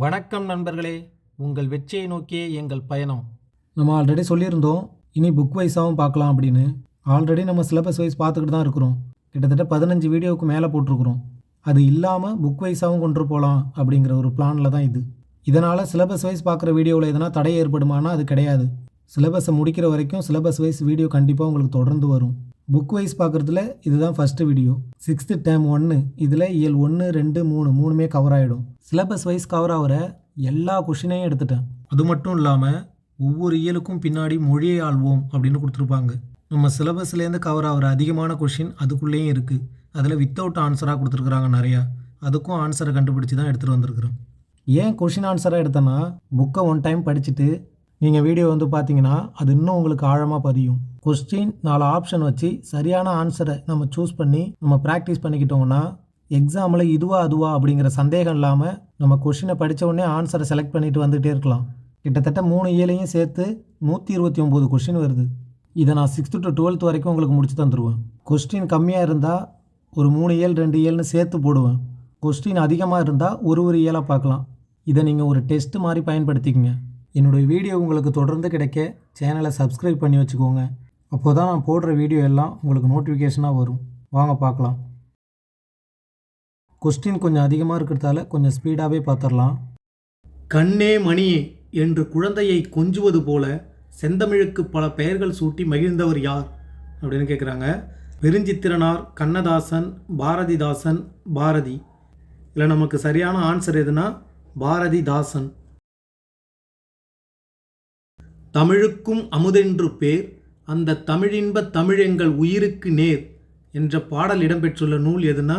வணக்கம் நண்பர்களே, உங்கள் வெற்றியை நோக்கியே எங்கள் பயணம். நம்ம ஆல்ரெடி சொல்லியிருந்தோம், இனி புக் வைஸாகவும் பார்க்கலாம் அப்படின்னு. ஆல்ரெடி நம்ம சிலபஸ் வைஸ் பார்த்துக்கிட்டு தான் இருக்கிறோம். கிட்டத்தட்ட 15 வீடியோவுக்கு மேலே போட்டிருக்கிறோம். அது இல்லாமல் புக் வைஸாகவும் கொண்டு போகலாம் அப்படிங்கிற ஒரு பிளானில் தான் இது. இதனால் சிலபஸ் வைஸ் பார்க்குற வீடியோவில் எதனா தடை ஏற்படுமானா அது கிடையாது. சிலபஸை முடிக்கிற வரைக்கும் சிலபஸ் வைஸ் வீடியோ கண்டிப்பாக உங்களுக்கு தொடர்ந்து வரும். புக் வைஸ் பார்க்குறதுல இதுதான் ஃபஸ்ட்டு வீடியோ. 6th டேர்ம் 1 இதில் இயல் 1, 2, 3 மூணுமே கவர் ஆகிடும். சிலபஸ் வைஸ் கவர் ஆகிற எல்லா கொஷினையும் எடுத்துட்டேன். அது மட்டும் இல்லாமல் ஒவ்வொரு இயலுக்கும் பின்னாடி மொழியை ஆள்வோம் அப்படின்னு கொடுத்துருப்பாங்க. நம்ம சிலபஸ்லேருந்து கவர் ஆகிற அதிகமான கொஷின் அதுக்குள்ளேயும் இருக்குது. அதில் வித்தவுட் ஆன்சராக கொடுத்துருக்குறாங்க நிறையா. அதுக்கும் ஆன்சரை கண்டுபிடிச்சி தான் எடுத்துகிட்டு வந்திருக்கிறேன். ஏன் கொஷின் ஆன்சராக எடுத்தேன்னா, புக்கை 1 டைம் படிச்சுட்டு நீங்கள் வீடியோ பார்த்தீங்கன்னா அது இன்னும் உங்களுக்கு ஆழமாக பதியும். கொஸ்டின் 4 ஆப்ஷன் வச்சு சரியான ஆன்சரை நம்ம சூஸ் பண்ணி நம்ம ப்ராக்டிஸ் பண்ணிக்கிட்டோம்னா எக்ஸாமில் இதுவா அதுவா அப்படிங்கிற சந்தேகம் இல்லாமல் நம்ம கொஷினை படித்த உடனே ஆன்சரை செலக்ட் பண்ணிட்டு வந்துகிட்டே இருக்கலாம். கிட்டத்தட்ட 3 இயலையும் சேர்த்து 129 கொஷின் வருது. இதை நான் 6th to 12th வரைக்கும் உங்களுக்கு முடிச்சு தந்துடுவேன். கொஸ்டின் கம்மியாக இருந்தால் ஒரு 3 இயல் 2 இயல்னு சேர்த்து போடுவேன். கொஸ்டின் அதிகமாக இருந்தால் ஒரு இயலாக பார்க்கலாம். இதை நீங்கள் ஒரு டெஸ்ட் மாதிரி பயன்படுத்திக்கங்க. என்னுடைய வீடியோ உங்களுக்கு தொடர்ந்து கிடைக்க சேனலை சப்ஸ்கிரைப் பண்ணி வச்சுக்கோங்க. அப்போ தான் நான் போடுற வீடியோ எல்லாம் உங்களுக்கு நோட்டிஃபிகேஷனாக வரும். வாங்க பார்க்கலாம். கொஸ்டின் கொஞ்சம் அதிகமாக இருக்கிறதால கொஞ்சம் ஸ்பீடாகவே பார்த்துடலாம். கண்ணே மணியே என்று குழந்தையை கொஞ்சுவது போல செந்தமிழுக்கு பல பெயர்கள் சூட்டி மகிழ்ந்தவர் யார் அப்படின்னு கேட்குறாங்க. பெருஞ்சித்திரனார், கண்ணதாசன், பாரதிதாசன், பாரதி. இல்லை நமக்கு சரியான ஆன்சர் எதுனா பாரதிதாசன். தமிழுக்கும் அமுதென்று பேர், அந்த தமிழின்ப தமிழெங்கள் உயிருக்கு நேர் என்ற பாடல் இடம்பெற்றுள்ள நூல் எதுனா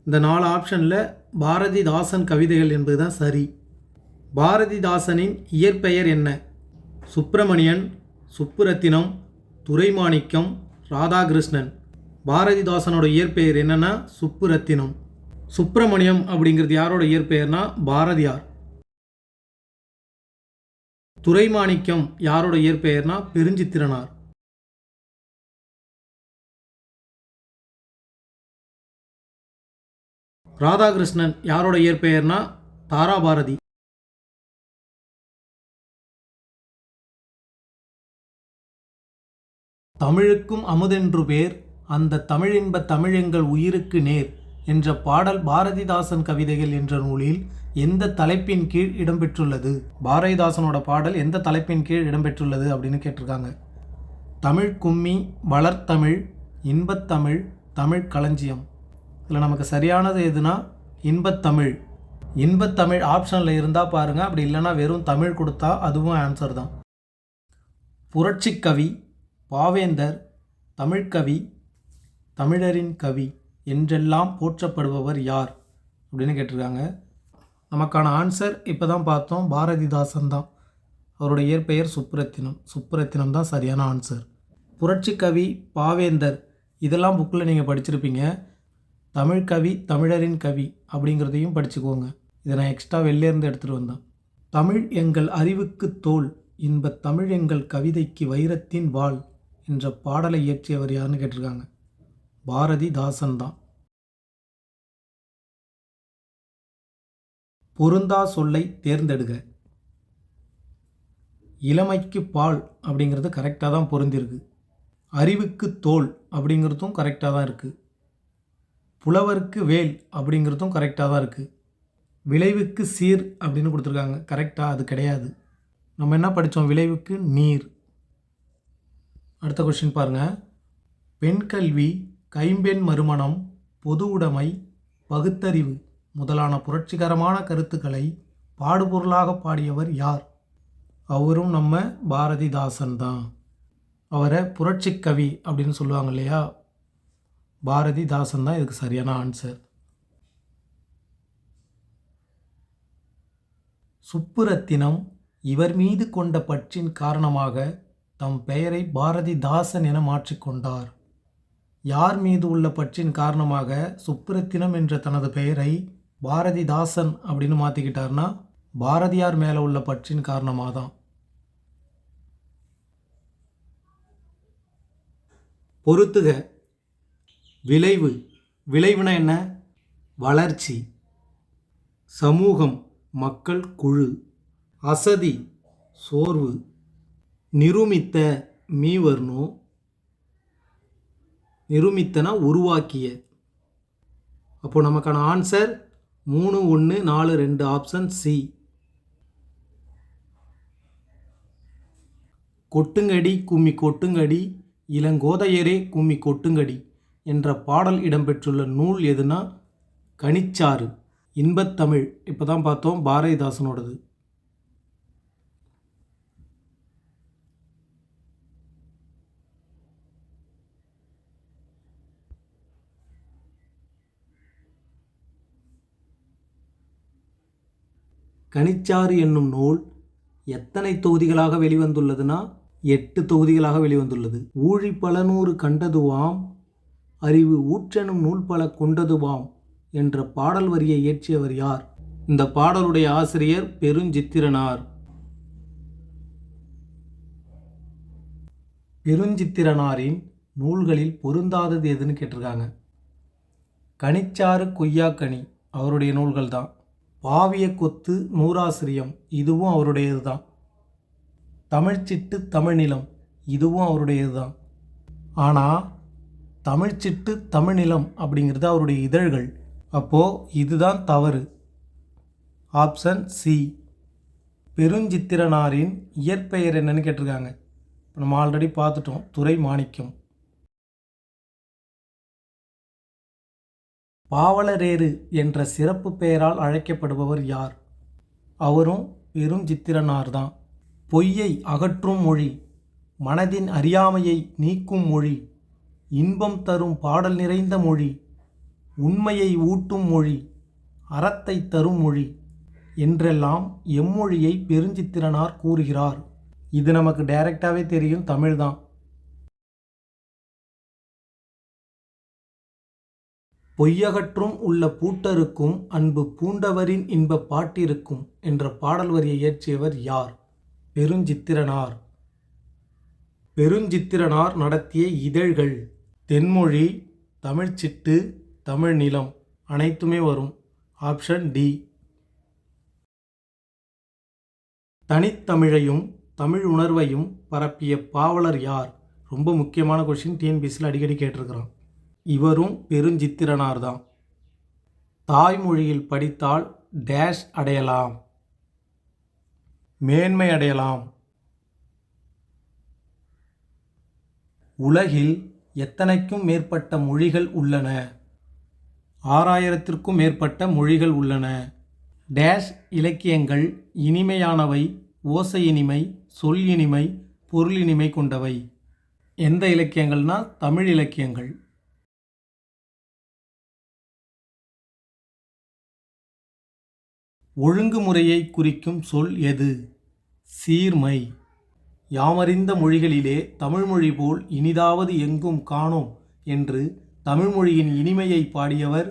இந்த 4 ஆப்ஷனில் பாரதிதாசன் கவிதைகள் என்பது தான் சரி. பாரதிதாசனின் இயற்பெயர் என்ன? சுப்பிரமணியன், சுப்புரத்தினம், துரைமாணிக்கம், ராதாகிருஷ்ணன். பாரதிதாசனோட இயற்பெயர் என்னன்னா சுப்புரத்தினம். சுப்பிரமணியம் அப்படிங்கிறது யாரோட இயற்பெயர்னா பாரதியார். துரைமாணிக்கம் யாரோட இயற்பெயர்னா பெருஞ்சித்திரனார். ராதாகிருஷ்ணன் யாரோட இயற்பெயர்னா தாராபாரதி. தமிழுக்கும் அமுதென்று பேர், அந்த தமிழின்ப தமிழெங்கள் உயிருக்கு நேர் என்ற பாடல் பாரதிதாசன் கவிதைகள் என்ற நூலில் எந்த தலைப்பின் கீழ் இடம்பெற்றுள்ளது? பாரதிதாசனோட பாடல் எந்த தலைப்பின் கீழ் இடம்பெற்றுள்ளது அப்படின்னு கேட்டிருக்காங்க. தமிழ் கும்மி, வளர்த்தமிழ், இன்பத்தமிழ், தமிழ் களஞ்சியம். இதில் நமக்கு சரியானது எதுனா இன்பத்தமிழ். இன்பத்தமிழ் ஆப்ஷனில் இருந்தால் பாருங்கள், அப்படி இல்லைனா வெறும் தமிழ் கொடுத்தா அதுவும் ஆன்சர் தான். புரட்சிக்கவி, பாவேந்தர், தமிழ்கவி, தமிழரின் கவி என்றெல்லாம் போற்றப்படுபவர் யார் அப்படின்னு கேட்டிருக்காங்க. நமக்கான ஆன்சர் இப்போ தான் பார்த்தோம், பாரதிதாசன் தான். அவருடைய இயற்பெயர் சுப்புரத்தினம். சுப்புரத்தினம் தான் சரியான ஆன்சர். புரட்சிக்கவி, பாவேந்தர் இதெல்லாம் புக்கில் நீங்கள் படிச்சிருப்பீங்க. தமிழ்கவி, தமிழரின் கவி அப்படிங்கிறதையும் படிச்சுக்கோங்க. இதை நான் எக்ஸ்ட்ரா வெளிலேருந்து எடுத்துகிட்டு வந்தேன். தமிழ் எங்கள் அறிவுக்கு தோல், இன்ப தமிழ் எங்கள் கவிதைக்கு வைரத்தின் வாள் என்ற பாடலை இயற்றியவர் யாருன்னு கேட்டிருக்காங்க. பாரதிதாசன் தான். பொருந்தா சொல்லை தேர்ந்தெடுக. இளமைக்கு பால் அப்படிங்கிறது கரெக்டாக தான் பொருந்திருக்கு. அறிவுக்கு தோல் அப்படிங்கிறதும் கரெக்டாக தான் இருக்குது. புலவருக்கு வேல் அப்படிங்கிறதும் கரெக்டாக தான் இருக்குது. விளைவுக்கு சீர் அப்படின்னு கொடுத்துருக்காங்க. கரெக்டாக அது கிடையாது. நம்ம என்ன படித்தோம்? விளைவுக்கு நீர். அடுத்த கொஸ்டின் பாருங்கள். பெண் கல்வி, கைம்பெண் மறுமணம், பொது உடைமை, பகுத்தறிவு முதலான புரட்சிகரமான கருத்துக்களை பாடுபொருளாக பாடியவர் யார்? அவரும் நம்ம பாரதிதாசன் தான். அவரை புரட்சிக்கவி அப்படின்னு சொல்லுவாங்க இல்லையா, பாரதிதாசன் தான் இதுக்கு சரியான ஆன்சர். சுப்புரத்தினம் இவர் மீது கொண்ட பற்றின் காரணமாக தம் பெயரை பாரதிதாசன் என மாற்றிக்கொண்டார். யார் மீது உள்ள பற்றின் காரணமாக சுப்புரத்தினம் என்ற தனது பெயரை பாரதிதாசன் அப்படின்னு மாற்றிக்கிட்டார்னா பாரதியார் மேலே உள்ள பற்றின் காரணமாக தான். பொறுத்துக. விளைவு. விளைவுனா என்ன? வளர்ச்சி. சமூகம். மக்கள் குழு. அசதி சோர்வு. நிருமித்த மீ வரணும். நிருமித்தனா உருவாக்கிய. அப்போ நமக்கான ஆன்சர் 3, 1, 4, 2 ஆப்ஷன் சி. கொட்டுங்கடி கும்மி கொட்டுங்கடி இளங்கோதையரே கும்மி கொட்டுங்கடி என்ற பாடல் இடம்பெற்றுள்ள நூல் எதுனா கனிச்சாறு. இன்பத்தமிழ் இப்போ தான் பார்த்தோம், பாரதிதாசனோடது. கனிச்சாறு என்னும் நூல் எத்தனை தொகுதிகளாக வெளிவந்துள்ளதுன்னா 8 தொகுதிகளாக வெளிவந்துள்ளது. ஊழி பல நூறு கண்டதுவாம் அறிவு ஊற்றெனும் நூல் பல கொண்டதுவாம் என்ற பாடல் வரியை இயற்றியவர் யார்? இந்த பாடலுடைய ஆசிரியர் பெருஞ்சித்திரனார். பெருஞ்சித்திரனாரின் நூல்களில் பொருந்தாதது எதுன்னு கேட்டிருக்காங்க. கனிச்சாறு கொய்யாக்கனி அவருடைய நூல்கள் தான். பாவிய கொத்து நூறாசிரியம் இதுவும் அவருடையது தான். தமிழ்ச்சிட்டு தமிழ்நிலம் இதுவும் அவருடையது தான். ஆனால் தமிழ்ச்சிட்டு தமிழ்நிலம் அப்படிங்கிறது அவருடைய இதழ்கள். அப்போது இதுதான் தவறு. Option C. பெருஞ்சித்திரனாரின் இயற்பெயர் என்னன்னு கேட்டிருக்காங்க. நம்ம ஆல்ரெடி பார்த்துட்டோம், துரை மாணிக்கம். பாவலரேறு என்ற சிறப்பு பெயரால் அழைக்கப்படுபவர் யார்? அவரும் பெருஞ்சித்திரனார் தான். பொய்யை அகற்றும் மொழி, மனதின் அறியாமையை நீக்கும் மொழி, இன்பம் தரும் பாடல் நிறைந்த மொழி, உண்மையை ஊட்டும் மொழி, அறத்தை தரும் மொழி என்றெல்லாம் எம்மொழியை பெருஞ்சித்திரனார் கூறுகிறார். இது நமக்கு டைரக்டாகவே தெரியும், தமிழ்தான். பொய்யகற்றும் உள்ள பூட்டருக்கும் அன்பு பூண்டவரின் இன்ப பாட்டிருக்கும் என்ற பாடல் வரியை இயற்றியவர் யார்? பெருஞ்சித்திரனார். பெருஞ்சித்திரனார் நடத்திய இதழ்கள் தென்மொழி, தமிழ்ச்சிட்டு, தமிழ்நிலம் அனைத்துமே வரும். Option D. தனித்தமிழையும் தமிழ் உணர்வையும் பரப்பிய பாவலர் யார்? ரொம்ப முக்கியமான கொஸ்டின், டிஎன்பிஎஸ்சியில் அடிக்கடி கேட்டிருக்கிறான். இவரும் பெருஞ்சித்திரனார் தான். தாய்மொழியில் படித்தால் டேஷ் அடையலாம், மேன்மை அடையலாம். உலகில் எத்தனைக்கும் மேற்பட்ட மொழிகள் உள்ளன? 6000த்திற்கும் மேற்பட்ட மொழிகள் உள்ளன. டேஷ் இலக்கியங்கள் இனிமையானவை, ஓசை இனிமை, சொல் இனிமை, பொருள் இனிமை கொண்டவை. எந்த இலக்கியங்கள்னா தமிழ் இலக்கியங்கள். ஒழுங்குமுறையை குறிக்கும் சொல் எது? சீர்மை. யாமறிந்த மொழிகளிலே தமிழ்மொழி போல் இனிதாவது எங்கும் காணோம் என்று தமிழ்மொழியின் இனிமையை பாடியவர்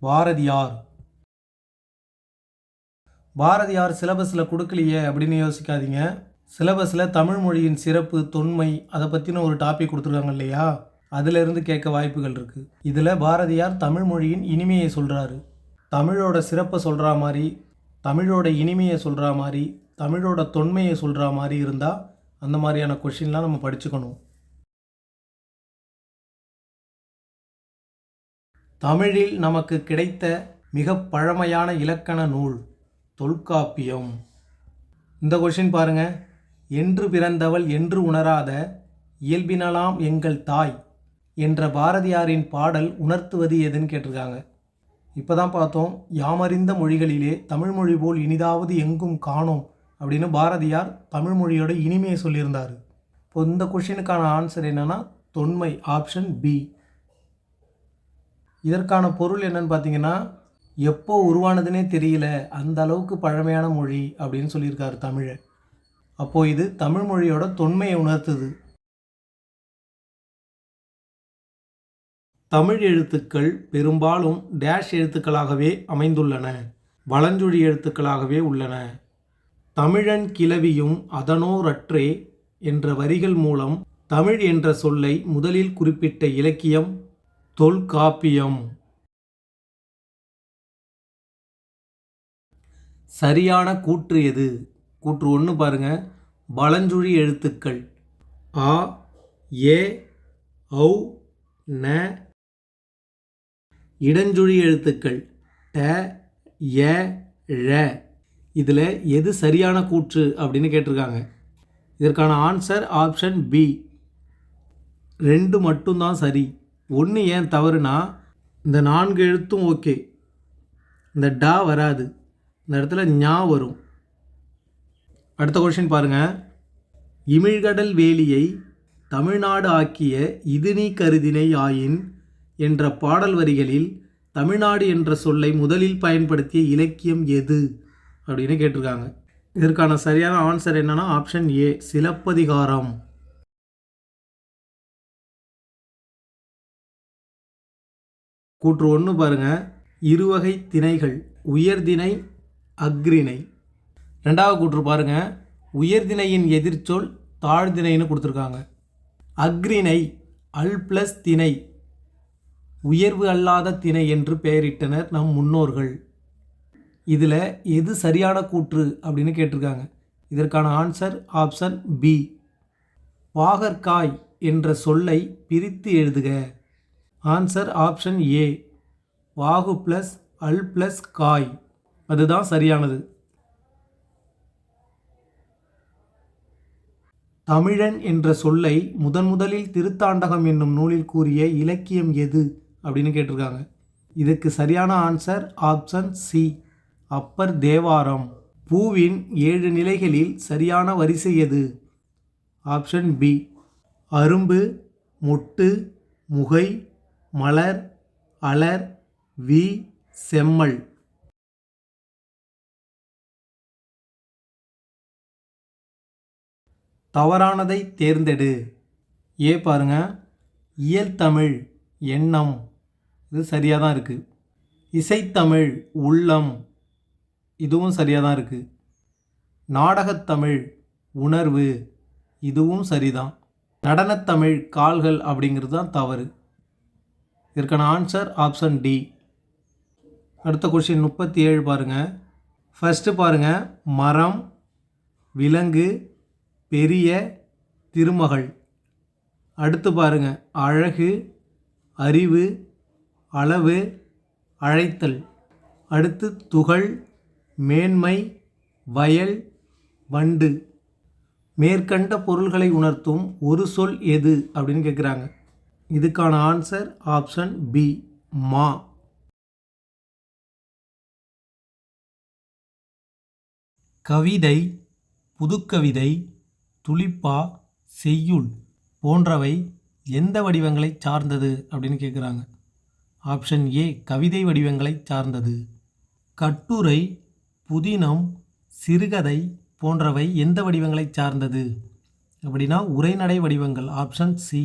பாரதியார். பாரதியார் சிலபஸில் கொடுக்கலையே அப்படின்னு யோசிக்காதீங்க. சிலபஸில் தமிழ்மொழியின் சிறப்பு, தொன்மை அதை பற்றின ஒரு டாபிக் கொடுத்துருக்காங்க இல்லையா, அதிலிருந்து கேட்க வாய்ப்புகள் இருக்குது. இதில் பாரதியார் தமிழ்மொழியின் இனிமையை சொல்கிறாரு. தமிழோட சிறப்பை சொல்கிற மாதிரி, தமிழோட இனிமையை சொல்கிற மாதிரி, தமிழோட தொன்மையை சொல்கிற மாதிரி இருந்தால் அந்த மாதிரியான கொஷின்லாம் நம்ம படிச்சுக்கணும். தமிழில் நமக்கு கிடைத்த மிக பழமையான இலக்கண நூல் தொல்காப்பியம். இந்த கொஷின் பாருங்கள். என்று பிறந்தவள் என்று உணராத இயல்பினலாம் எங்கள் தாய் என்ற பாரதியாரின் பாடல் உணர்த்துவது எதுன்னு கேட்டிருக்காங்க. இப்போ தான் பார்த்தோம், யாமறிந்த மொழிகளிலே தமிழ்மொழி போல் இனிதாவது எங்கும் காணோம் அப்படின்னு பாரதியார் தமிழ்மொழியோட இனிமையை சொல்லியிருந்தார். இப்போ இந்த கொஷினுக்கான ஆன்சர் என்னென்னா தொன்மை. Option B. இதற்கான பொருள் என்னன்னு பார்த்தீங்கன்னா, எப்போ உருவானதுன்னே தெரியல, அந்த அளவுக்கு பழமையான மொழி அப்படின்னு சொல்லியிருக்காரு தமிழை. அப்போது இது தமிழ் மொழியோட தொன்மையை உணர்த்துது. தமிழ் எழுத்துக்கள் பெரும்பாலும் டேஷ் எழுத்துக்களாகவே அமைந்துள்ளன, வலஞ்சுழி எழுத்துக்களாகவே உள்ளன. தமிழன் கிளவியும் அதனோரற்றே என்ற வரிகள் மூலம் தமிழ் என்ற சொல்லை முதலில் குறிப்பிட்ட இலக்கியம் தொல்காப்பியம். சரியான கூற்று எது? கூற்று 1 பாருங்க. வலஞ்சுழி எழுத்துக்கள் ஆ, ஏ, ஔ, ந. இடஞ்சுழி எழுத்துக்கள் ட, ய, ழ. இதில் எது சரியான கூற்று அப்படின்னு கேட்டிருக்காங்க. இதற்கான ஆன்சர் ஆப்ஷன் பி. 2 மட்டும்தான் சரி. 1 ஏன் தவறுனா, இந்த 4 எழுத்தும் ஓகே, இந்த டா வராது, இந்த இடத்துல ஞா வரும். அடுத்த கொஸ்டின் பாருங்க. இமிழ்கடல் வேலியை தமிழ்நாடு ஆக்கிய இது நீ கருதினை ஆயின் என்ற பாடல் வரிகளில் தமிழ்நாடு என்ற சொல்லை முதலில் பயன்படுத்திய இலக்கியம் எது அப்படின்னு கேட்டிருக்காங்க. இதற்கான சரியான ஆன்சர் என்னன்னா ஆப்ஷன் ஏ, சிலப்பதிகாரம். கூற்று 1 பாருங்க. இருவகை திணைகள் உயர்திணை, அக்ரிணை. 2வது கூற்று பாருங்க. உயர்திணையின் எதிர்ச்சொல் தாழ்திணைன்னு கொடுத்துருக்காங்க. அக்ரிணை அல் பிளஸ் திணை, உயர்வு அல்லாத திணை என்று பெயரிட்டனர் நம் முன்னோர்கள். இதில் எது சரியான கூற்று அப்படின்னு கேட்டிருக்காங்க. இதற்கான ஆன்சர் ஆப்ஷன் பி. பாகற்காய் என்ற சொல்லை பிரித்து எழுதுக. ஆன்சர் ஆப்ஷன் ஏ, வாகு ப்ளஸ் அல் ப்ளஸ் காய். அதுதான் சரியானது. தமிழன் என்ற சொல்லை முதலில் திருத்தாண்டகம் என்னும் நூலில் கூறிய இலக்கியம் எது அப்படின்னு கேட்டிருக்காங்க. இதுக்கு சரியான answer option C, Appar Thevaram. பூவின் 7 நிலைகளில் சரியான வரிசை எது? ஆப்ஷன் பி, அரும்பு, மொட்டு, முகை, மலர், அலர், வி, செம்மல். தவறானதை தேர்ந்தெடு. ஏ பாருங்க. இயல்தமிழ், எண்ணம். இது சரியாக தான் இருக்குது. இசைத்தமிழ், உள்ளம். இதுவும் சரியாக தான் இருக்குது. நாடகத்தமிழ், உணர்வு. இதுவும் சரிதான். நடனத்தமிழ், கால்கள் அப்படிங்கிறது தான் தவறு. இதற்கான ஆன்சர் ஆப்ஷன் டி. அடுத்த கொஸ்டின் 37 பாருங்க. ஃபஸ்ட்டு பாருங்க. மரம், விலங்கு, பெரிய, திருமகள். அடுத்து பாருங்க. அழகு, அறிவு, அளவு, அழைத்தல். அடுத்து துகள், மேன்மை, வயல், வண்டு. மேற்கண்ட பொருள்களை உணர்த்தும் ஒரு சொல் எது அப்படின்னு கேட்குறாங்க. இதுக்கான ஆன்சர் ஆப்ஷன் பி, மா. கவிதை, புதுக்கவிதை, துளிப்பா, செய்யுள் போன்றவை எந்த வடிவங்களை சார்ந்தது அப்படின்னு கேட்குறாங்க. ஆப்ஷன் ஏ, கவிதை வடிவங்களை சார்ந்தது. கட்டுரை, புதினம், சிறுகதை போன்றவை எந்த வடிவங்களை சார்ந்தது அப்படின்னா உரைநடை வடிவங்கள். Option C.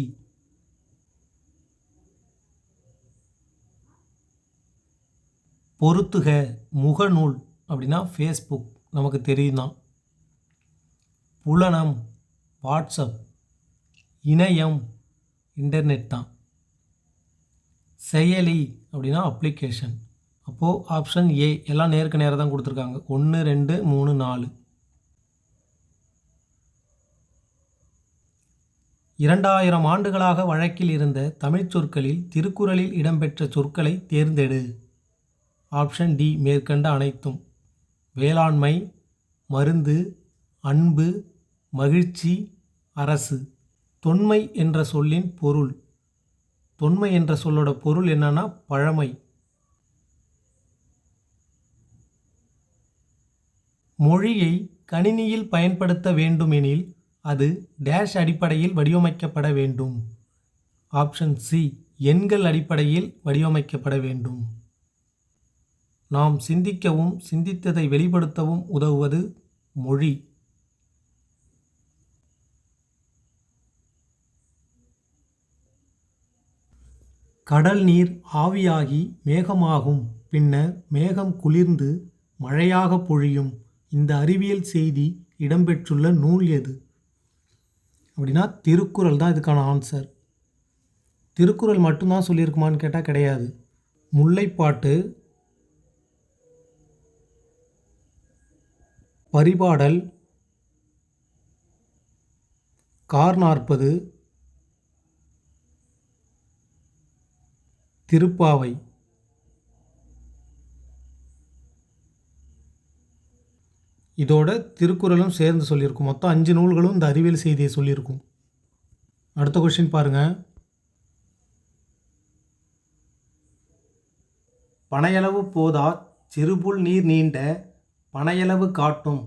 பொறுத்துக, முகநூல் அப்படின்னா ஃபேஸ்புக், நமக்கு தெரியும் தான். புலனம், வாட்ஸ்அப். இணையம், இன்டர்நெட் தான். செயலி அப்படின்னா அப்ளிகேஷன். அப்போது ஆப்ஷன் ஏ எல்லாம் நேருக்கு நேராக தான் கொடுத்துருக்காங்க. 1, 2, 3, 4. 2000 ஆண்டுகளாக வழக்கில் இருந்த தமிழ்ச் சொற்களில் திருக்குறளில் இடம்பெற்ற சொற்களை தேர்ந்தெடு. ஆப்ஷன் டி, மேற்கண்ட அனைத்தும். வேளாண்மை, மருந்து, அன்பு, மகிழ்ச்சி, அரசு. தொன்மை என்ற சொல்லின் பொருள். தொன்மை என்ற சொல்லோட பொருள் என்னன்னா பழமை. மொழியை கணினியில் பயன்படுத்த வேண்டுமெனில் அது டேஷ் அடிப்படையில் வடிவமைக்கப்பட வேண்டும். ஆப்ஷன் சி, எண்கள் அடிப்படையில் வடிவமைக்கப்பட வேண்டும். நாம் சிந்திக்கவும் சிந்தித்ததை வெளிப்படுத்தவும் உதவுவது மொழி. கடல் நீர் ஆவியாகி மேகமாகும், பின்னர் மேகம் குளிர்ந்து மழையாக பொழியும். இந்த அறிவியல் செய்தி இடம்பெற்றுள்ள நூல் எது அப்படின்னா திருக்குறள் தான் இதுக்கான ஆன்சர். திருக்குறள் மட்டும்தான் சொல்லியிருக்குமான்னு கேட்டால் கிடையாது. முல்லைப்பாட்டு, பரிபாடல், கார் 40, திருப்பாவை. இதோட திருக்குறளும் சேர்ந்து சொல்லியிருக்கும். மொத்தம் 5 நூல்களும் இந்த அறிவியல் செய்தியை சொல்லியிருக்கும். அடுத்த கொஸ்டின் பாருங்கள். பனையளவு போதார் சிறுபுல் நீர் நீண்ட பனையளவு காட்டும்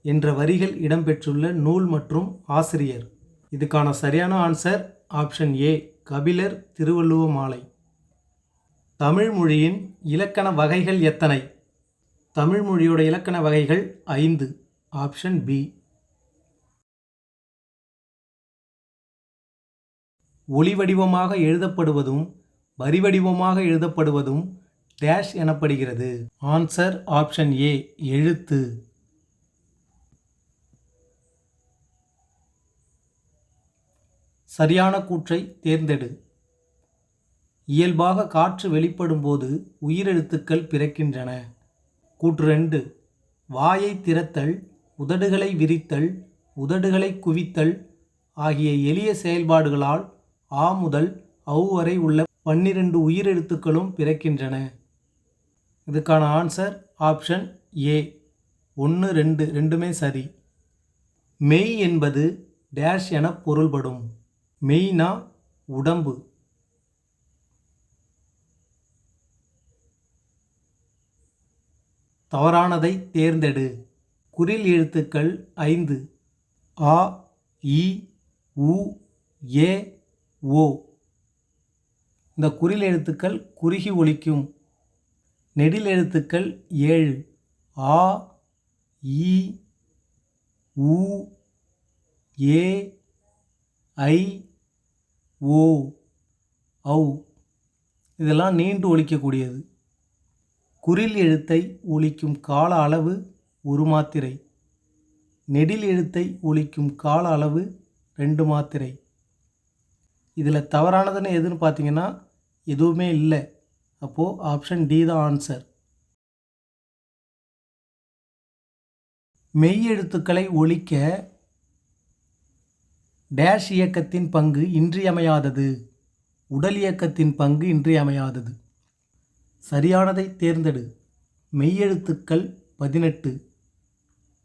என்ற வரிகள் இடம்பெற்றுள்ள நூல் மற்றும் ஆசிரியர். இதுக்கான சரியான ஆன்சர் ஆப்ஷன் ஏ, கபிலர் திருவள்ளுவ மாலை. தமிழ் மொழியின் இலக்கண வகைகள் எத்தனை? தமிழ் மொழியோட இலக்கண வகைகள் 5. Option B. ஒளி வடிவமாக எழுதப்படுவதும் வரி வடிவமாக எழுதப்படுவதும் டேஷ் எனப்படுகிறது. ஆன்சர் ஆப்ஷன் ஏ, எழுத்து. சரியான கூற்றை தேர்ந்தெடு. இயல்பாக காற்று வெளிப்படும் போது உயிரெழுத்துக்கள் பிறக்கின்றன. கூற்று 2. வாயை திறத்தல், உதடுகளை விரித்தல், உதடுகளை குவித்தல் ஆகிய எளிய செயல்பாடுகளால் ஆ முதல் ஔ வரை உள்ள 12 உயிரெழுத்துக்களும் பிறக்கின்றன. இதுக்கான ஆன்சர் ஆப்ஷன் ஏ, 1, 2 ரெண்டுமே சரி. மெய் என்பது டேஷ் என பொருள்படும். மெய்னா உடம்பு. தவறானதை தேர்ந்தெடு. குறில் எழுத்துக்கள் 5. ஆ, இ, உ, ஏ, ஓ. இந்த குறில் எழுத்துக்கள் குறுகி ஒலிக்கும். நெடில் எழுத்துக்கள் 7. ஆ, இ, உ, ஏ, ஐ, ஓ, ஔ. இதெல்லாம் நீண்டு ஒலிக்கக்கூடியது. குறில் எழுத்தை ஒலிக்கும் கால அளவு 1 மாத்திரை. நெடில் எழுத்தை ஒலிக்கும் கால அளவு 2 மாத்திரை. இதில் தவறானதுன்னு எதுன்னு பார்த்தீங்கன்னா எதுவுமே இல்லை. அப்போது ஆப்ஷன் டி தான் ஆன்சர். மெய் எழுத்துக்களை ஒலிக்க டேஷ் இயக்கத்தின் பங்கு இன்றியமையாதது. உடல் இயக்கத்தின் பங்கு இன்றியமையாதது. சரியானதை தேர்ந்தெடு. மெய்யெழுத்துக்கள் 18,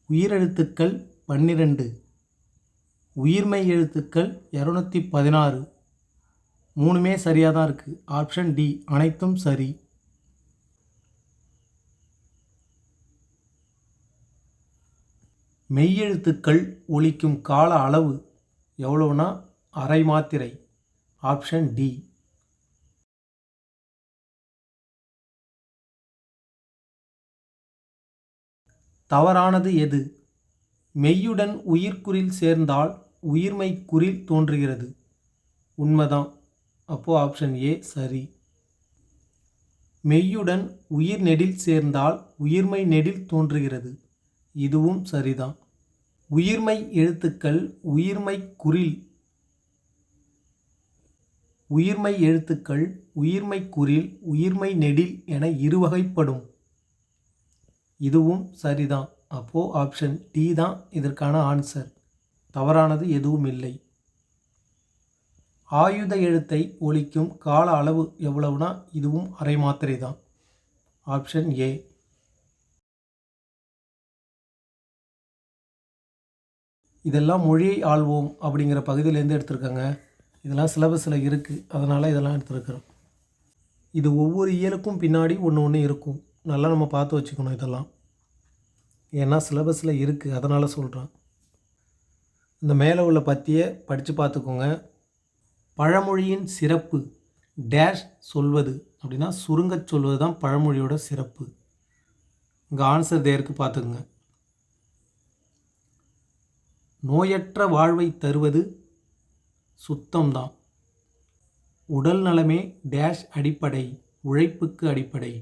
உயிரெழுத்துக்கள் 12, உயிர்மெய் எழுத்துக்கள் 216. 3மே சரியாக தான் இருக்குது. ஆப்ஷன் டி அனைத்தும் சரி. மெய்யெழுத்துக்கள் ஒலிக்கும் கால அளவு எவ்வளோனா அரை மாத்திரை. Option D. தவறானது எது? மெய்யுடன் உயிர்க்குறில் சேர்ந்தால் உயிர்மை குறில் தோன்றுகிறது. உண்மைதான். அப்போது ஆப்ஷன் ஏ சரி. மெய்யுடன் உயிர் நெடில் சேர்ந்தால் உயிர்மை நெடில் தோன்றுகிறது. இதுவும் சரிதான். உயிர்மை எழுத்துக்கள் உயிர்மை குறில், உயிர்மை எழுத்துக்கள் உயிர்மை குறில், உயிர்மை நெடில் என இருவகைப்படும். இதுவும் சரிதான். அப்போது ஆப்ஷன் டி தான் இதற்கான ஆன்சர். தவறானது எதுவும் இல்லை. ஆயுத எழுத்தை ஒலிக்கும் கால அளவு எவ்வளவுனா இதுவும் அரை மாத்திரை தான். Option A. இதெல்லாம் மொழியை ஆள்வோம் அப்படிங்கிற பகுதியிலேருந்து எடுத்திருக்காங்க. இதெல்லாம் சிலபஸில் இருக்குது, அதனால் இதெல்லாம் எடுத்துருக்குறோம். இது ஒவ்வொரு இயலுக்கும் பின்னாடி ஒன்று இருக்கும். நல்லா நம்ம பார்த்து வச்சுக்கணும் இதெல்லாம். ஏன்னா சிலபஸில் இருக்குது, அதனால் சொல்கிறேன். இந்த மேலே உள்ள பத்தியை படித்து பார்த்துக்கோங்க. பழமொழியின் சிறப்பு டேஷ் சொல்வது அப்படின்னா சுருங்கச் சொல்வது தான் பழமொழியோட சிறப்பு. இங்கே ஆன்சர் தேருக்கு பார்த்துக்குங்க. நோயற்ற வாழ்வை தருவது சுத்தம்தான். உடல் நலமே டேஷ் அடிப்படை, உழைப்புக்கு அடிப்படை.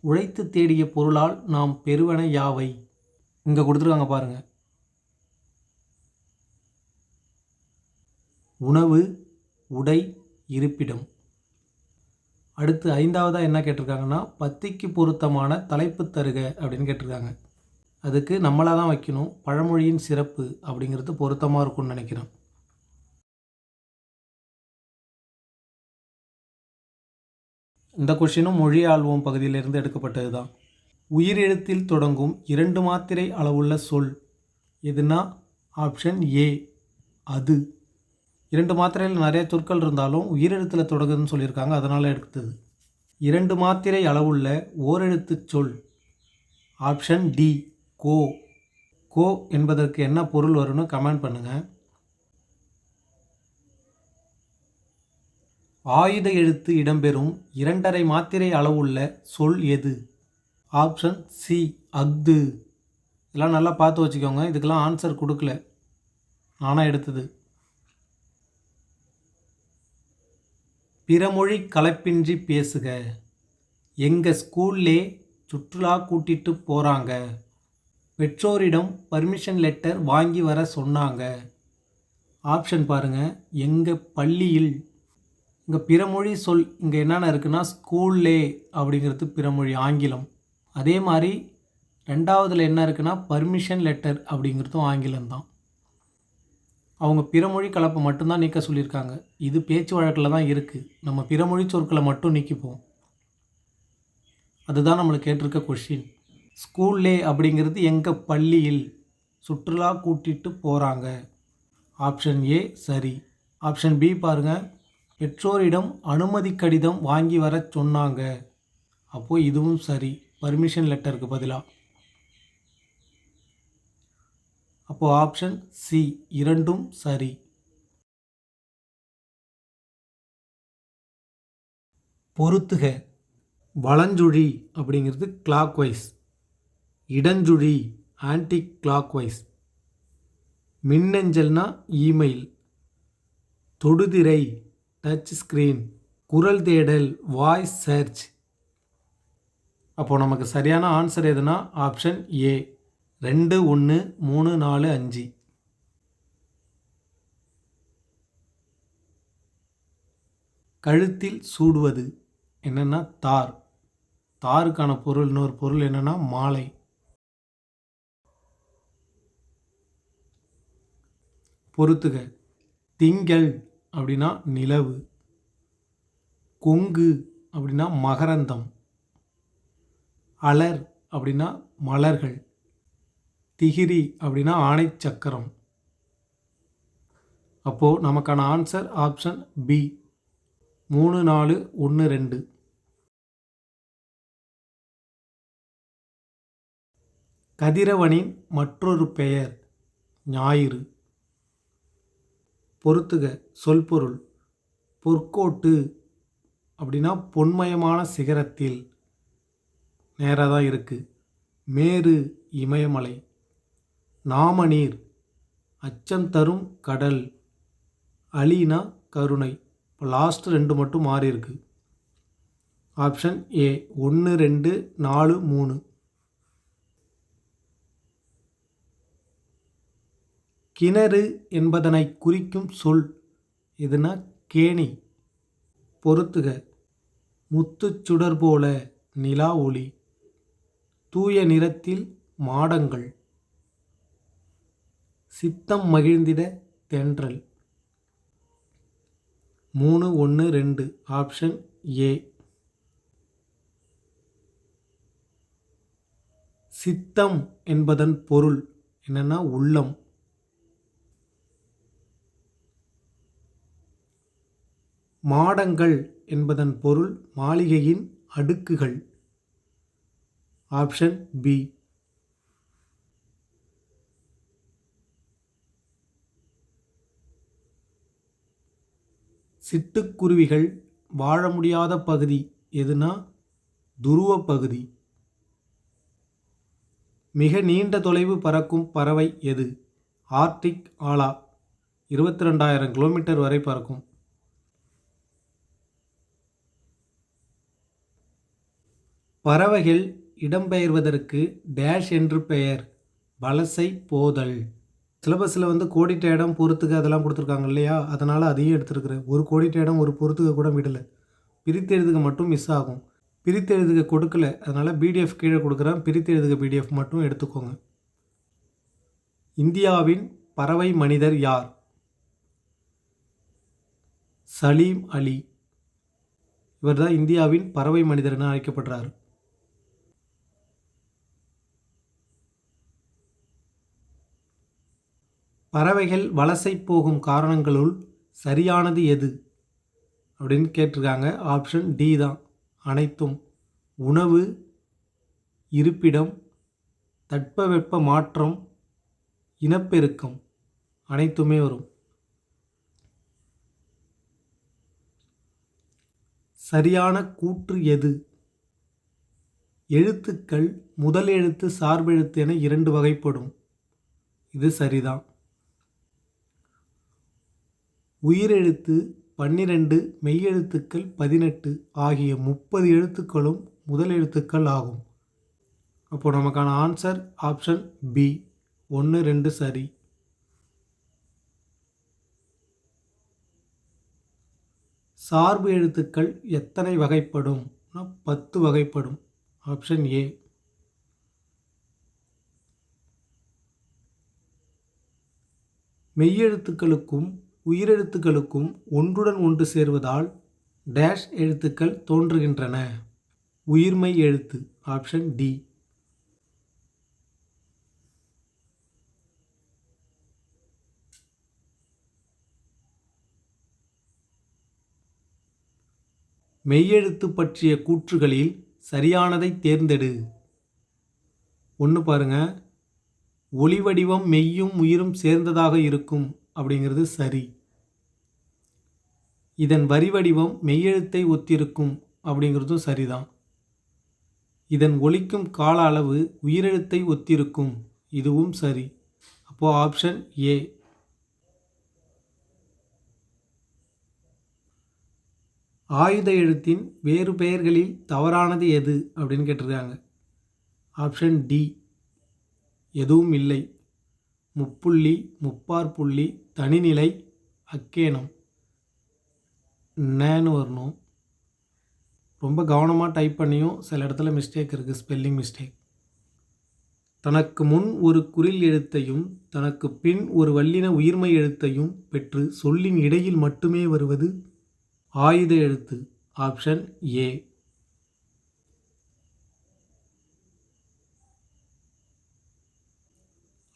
உழைத்து தேடிய பொருளால் நாம் பெறுவன யாவை? இங்கே கொடுத்துருக்காங்க பாருங்கள். உணவு, உடை, இருப்பிடம். அடுத்து 5வதாக என்ன கேட்டிருக்காங்கன்னா பத்திக்கு பொருத்தமான தலைப்பு தருக அப்படின்னு கேட்டிருக்காங்க. அதுக்கு நம்மளாக தான் வைக்கணும். பழமொழியின் சிறப்பு அப்படிங்கிறது பொருத்தமாக இருக்கும்னு நினைக்கிறேன். இந்த கொஷினும் மொழி ஆள்வோம் பகுதியிலிருந்து எடுக்கப்பட்டது தான். உயிரெழுத்தில் தொடங்கும் 2 மாத்திரை அளவுள்ள சொல் எதுனா? ஆப்ஷன் ஏ அது. 2 மாத்திரையில் நிறைய சொற்கள் இருந்தாலும் உயிரெழுத்தில் தொடங்குதுன்னு சொல்லியிருக்காங்க, அதனால் எடுத்தது. 2 மாத்திரை அளவுள்ள ஓரெழுத்து சொல் ஆப்ஷன் டி கோ. கோ என்பதற்கு என்ன பொருள் வரும்னு கமெண்ட் பண்ணுங்கள். ஆயுத எழுத்து இடம்பெறும் 2½ மாத்திரை அளவுள்ள சொல் எது? ஆப்ஷன் சி அஃது. இதெல்லாம் நல்லா பார்த்து வச்சுக்கோங்க, இதுக்கெல்லாம் ஆன்சர் கொடுக்கல, நானாக எடுத்தது. பிறமொழி கலப்பின்றி பேசுக. எங்கள் ஸ்கூல்லே சுற்றுலா கூட்டிட்டு போகிறாங்க. பெற்றோரிடம் பர்மிஷன் லெட்டர் வாங்கி வர சொன்னாங்க. ஆப்ஷன் பாருங்கள். எங்கள் பள்ளியில். இங்கே பிறமொழி சொல் இங்கே என்னென்ன இருக்குன்னா, ஸ்கூல்லே அப்படிங்கிறது பிறமொழி ஆங்கிலம். அதே மாதிரி 2வதுல என்ன இருக்குன்னா, பர்மிஷன் லெட்டர் அப்படிங்கிறதும் ஆங்கிலம்தான். அவங்க பிறமொழி கலப்பை மட்டும்தான் நீக்க சொல்லியிருக்காங்க. இது பேச்சு வழக்கில் தான் இருக்குது. நம்ம பிறமொழி சொற்களை மட்டும் நீக்கிப்போம். அதுதான் நம்மளுக்கு கேட்டிருக்க கொஷின். ஸ்கூல்லே அப்படிங்கிறது எங்கள் பள்ளியில் சுற்றுலா கூட்டிட்டு போகிறாங்க. ஆப்ஷன் ஏ சரி. ஆப்ஷன் பி பாருங்கள். பெற்றோரிடம் அனுமதி கடிதம் வாங்கி வர சொன்னாங்க. அப்போது இதுவும் சரி, பர்மிஷன் லெட்டருக்கு பதிலாக. அப்போது ஆப்ஷன் சி இரண்டும் சரி. பொறுத்துக. வலஞ்சுழி அப்படிங்கிறது கிளாக் வைஸ், இடஞ்சுழி ஆன்டி கிளாக் வைஸ், மின்னஞ்சல்னா இமெயில், தொடுதிரை டச் ஸ்க்ரீன், குரல் தேடல் வாய்ஸ் சர்ச். அப்போது நமக்கு சரியான ஆன்சர் எதுனா ஆப்ஷன் ஏ 2, 1, 3, 4, 5. கழுத்தில் சூடுவது என்னென்னா தார். தாருக்கான பொருள் இன்னொரு பொருள் என்னென்னா மாலை. பொறுத்துக. திங்கள் அப்படின்னா நிலவு, கொங்கு அப்படின்னா மகரந்தம், அலர் அப்படின்னா மலர்கள், திகிரி அப்படின்னா ஆணை சக்கரம். அப்போது நமக்கான ஆன்சர் ஆப்ஷன் பி 3, 4, 1, 2. கதிரவனின் மற்றொரு பெயர் ஞாயிறு. பொறுத்துக. சொல்பொருள். பொற்கோட்டு அப்படின்னா பொன்மயமான சிகரத்தில், நேராக தான் இருக்குது. மேரு இமயமலை, நாமநீர் அச்சம் தரும் கடல், அலினா கருணை. இப்போ லாஸ்ட் 2 மட்டும் மாறி இருக்கு. Option A 1, 2, 4, 3. கிணறு என்பதனை குறிக்கும் சொல் எதுனா? கேணி. பொறுத்துக. முத்துச் சுடர் போல நிலா ஒளி, தூய நிறத்தில் மாடங்கள், சித்தம் மகிழ்ந்திட தென்றல். 3, 1, 2. Option A. சித்தம் என்பதன் பொருள் என்னன்னா உள்ளம். மாடங்கள் என்பதன் பொருள் மாளிகையின் அடுக்குகள். Option B. சிட்டுக்குருவிகள் வாழ முடியாத பகுதி எதுனா? துருவ பகுதி. மிக நீண்ட தொலைவு பறக்கும் பறவை எது? ஆர்டிக் ஆலா. 22,000 கிலோமீட்டர் வரை பறக்கும். பறவைகள் இடம்பெயர்வதற்கு டேஷ் என்று பெயர். வலசை போதல். சிலபஸில் கோடிட்ட இடம் பொறுத்துக்க அதெல்லாம் கொடுத்துருக்காங்க இல்லையா, அதனால் அதையும் எடுத்துருக்குறேன். ஒரு கோடிட்ட இடம் ஒரு பொறுத்துக்க கூட விடலை. பிரித்தெழுதுக மட்டும் மிஸ் ஆகும். பிரித்தெழுதுக கொடுக்கல, அதனால் பிடிஎஃப் கீழே கொடுக்குறேன். பிரித்தெழுதுக பிடிஎஃப் மட்டும் எடுத்துக்கோங்க. இந்தியாவின் பறவை மனிதர் யார்? சலீம் அலி. இவர் தான் இந்தியாவின் பறவை மனிதர் என அழைக்கப்படுறார். பறவைகள் வலசை போகும் காரணங்களுள் சரியானது எது அப்படின்னு கேட்டிருக்காங்க. ஆப்ஷன் டி தான் அனைத்தும். உணவு, இருப்பிடம், தட்பவெப்ப மாற்றம், இனப்பெருக்கம் அனைத்துமே வரும். சரியான கூற்று எது? எழுத்துக்கள் முதல் எழுத்து, சார்பெழுத்து என 2 வகைப்படும். இது சரிதான். உயிரெழுத்து 12, மெய்யெழுத்துக்கள் 18 ஆகிய 30 எழுத்துக்களும் முதல் எழுத்துக்கள் ஆகும். அப்போ நமக்கான ஆன்சர் ஆப்ஷன் பி 1, 2 சரி. சார்பு எழுத்துக்கள் எத்தனை வகைப்படும்? 10 வகைப்படும். Option A. மெய்யெழுத்துக்களுக்கும் உயிரெழுத்துக்களுக்கும் ஒன்றுடன் ஒன்று சேர்வதால் டேஷ் எழுத்துக்கள் தோன்றுகின்றன. உயிர்மெய் எழுத்து. Option D. மெய்யெழுத்து பற்றிய கூற்றுகளில் சரியானதை தேர்ந்தெடு. 1 பாருங்க, ஒளி வடிவம் மெய்யும் உயிரும் சேர்ந்ததாக இருக்கும் அப்படிங்கிறது சரி. இதன் வரி வடிவம் மெய்யெழுத்தை ஒத்திருக்கும் அப்படிங்கிறதும் சரிதான். இதன் ஒலிக்கும் கால அளவு உயிரெழுத்தை ஒத்திருக்கும், இதுவும் சரி. அப்போது ஆப்ஷன் ஏ. ஆயுத எழுத்தின் வேறு பெயர்களில் தவறானது எது அப்படின்னு கேட்டிருக்காங்க. ஆப்ஷன் டி எதுவும் இல்லை. முப்புள்ளி, முப்பாற்புள்ளி, தனிநிலை, அக்கேனம், நேன்னு வரணும். ரொம்ப கவனமாக டைப் பண்ணியும் சில இடத்துல மிஸ்டேக் இருக்குது, ஸ்பெல்லிங் மிஸ்டேக். தனக்கு முன் ஒரு குறில் எழுத்தையும் தனக்கு பின் ஒரு வல்லின உயிர்மெய் எழுத்தையும் பெற்று சொல்லின் இடையில் மட்டுமே வருவது ஆயுத எழுத்து. Option A.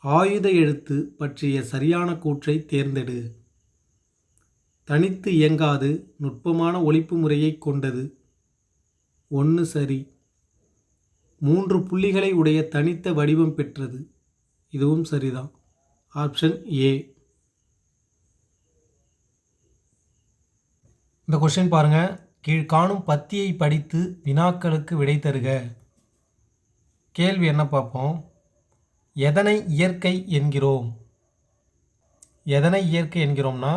ஆயுத எழுத்து பற்றிய சரியான கூற்றை தேர்ந்தெடு. தனித்து இயங்காது நுட்பமான ஒலிப்பு முறையை கொண்டது. 1 சரி. 3 புள்ளிகளை உடைய தனித்த வடிவம் பெற்றது. இதுவும் சரிதான். Option A. இந்த கொஸ்டின் பாருங்க. கீழ்காணும் பத்தியை படித்து வினாக்களுக்கு விடை தருக. கேள்வி என்ன பார்ப்போம். எதனை இயற்கை என்கிறோம்? எதனை இயற்கை என்கிறோம்னா,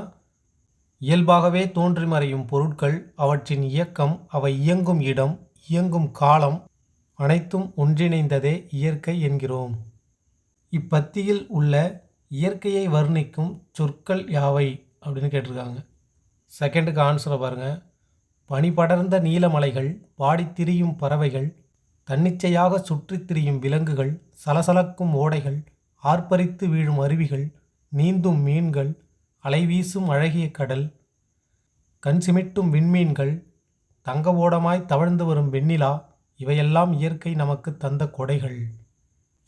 இயல்பாகவே தோன்றி மறையும் பொருட்கள், அவற்றின் இயக்கம், அவை இயங்கும் இடம், இயங்கும் காலம் அனைத்தும் ஒன்றிணைந்ததே இயற்கை என்கிறோம். இப்பத்தியில் உள்ள இயற்கையை வர்ணிக்கும் சொற்கள் யாவை அப்படின்னு கேட்டிருக்காங்க. செகண்டுக்கு ஆன்சரை பாருங்கள். பனி படர்ந்த நீலமலைகள், பாடித்திரியும் பறவைகள், தன்னிச்சையாக சுற்றித் திரியும் விலங்குகள், சலசலக்கும் ஓடைகள், ஆர்ப்பரித்து வீழும் அருவிகள், நீந்தும் மீன்கள், அலைவீசும் அழகிய கடல், கண் சிமிட்டும் விண்மீன்கள், தங்க ஓடமாய் தவழ்ந்து வரும் வெண்ணிலா, இவையெல்லாம் இயற்கை நமக்கு தந்த கொடைகள்.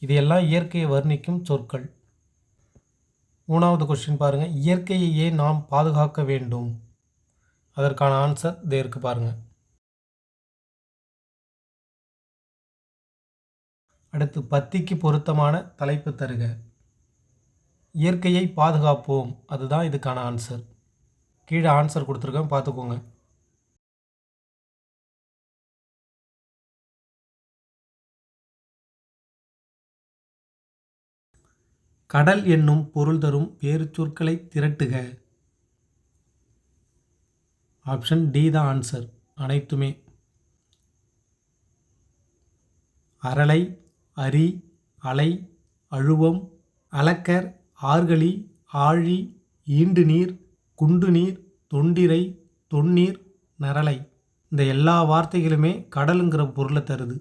இதையெல்லாம் இயற்கையை வர்ணிக்கும் சொற்கள். 3வது கொஸ்டின் பாருங்கள். இயற்கையையே நாம் பாதுகாக்க வேண்டும். அதற்கான ஆன்சர் இதற்கு பாருங்கள். அடுத்து பத்திக்கு பொருத்தமான தலைப்பு தருக. இயற்கையை பாதுகாப்போம், அதுதான் இதுக்கான ஆன்சர். கீழே ஆன்சர் கொடுத்துருக்கேன், பார்த்துக்கோங்க. கடல் என்னும் பொருள் தரும் வேறு சொற்களை திரட்டுக. ஆப்ஷன் டி தான் ஆன்சர், அனைத்துமே. அரளை, அரி, அலை, அழுவம், அலக்கர், ஆர்கழி, ஆழி, ஈண்டு நீர், குண்டு நீர், தொண்டிரை, தொன்னீர், நரலை, இந்த எல்லா வார்த்தைகளுமே கடலுங்கிற பொருளை தருது.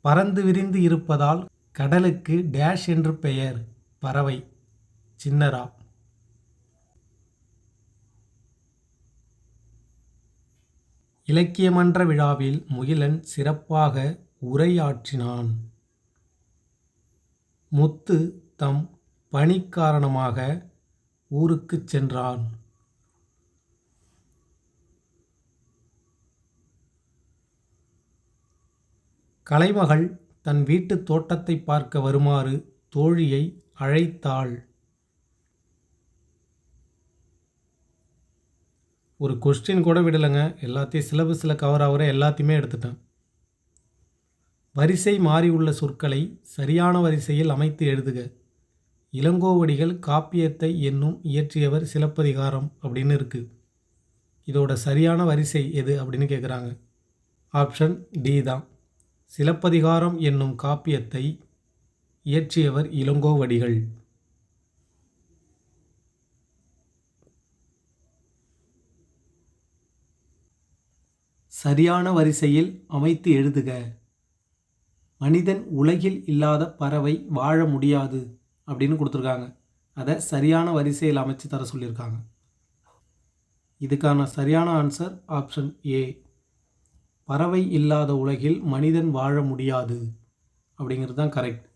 பறந்து விரிந்து இருப்பதால் கடலுக்கு டேஷ் என்று பெயர். பறவை. சின்னரா. இலக்கியமன்ற விழாவில் முகிலன் சிறப்பாக உரையாற்றினான். முத்து தம் பணி காரணமாக ஊருக்குச் சென்றான். கலைமகள் தன் வீட்டுத் தோட்டத்தை பார்க்க வருமாறு தோழியை அழைத்தாள். ஒரு கொஸ்டின் கூட விடலைங்க, எல்லாத்தையும் சிலபஸில் கவர் ஆகிற எல்லாத்தையுமே எடுத்துட்டேன். வரிசை மாறி உள்ள சொற்களை சரியான வரிசையில் அமைத்து எழுதுக. இளங்கோவடிகள் காப்பியத்தை என்னும் இயற்றியவர் சிலப்பதிகாரம் அப்படின்னு இருக்குது. இதோட சரியான வரிசை எது அப்படின்னு கேட்குறாங்க. ஆப்ஷன் டி தான். சிலப்பதிகாரம் என்னும் காப்பியத்தை இயற்றியவர் இளங்கோவடிகள். சரியான வரிசையில் அமைத்து எழுதுக. மனிதன் உலகில் இல்லாத பறவை வாழ முடியாது அப்படின்னு கொடுத்துருக்காங்க. அதை சரியான வரிசையில் அமைச்சு தர சொல்லியிருக்காங்க. இதுக்கான சரியான ஆன்சர் ஆப்ஷன் ஏ. பறவை இல்லாத உலகில் மனிதன் வாழ முடியாது அப்படிங்கிறது தான் கரெக்ட்.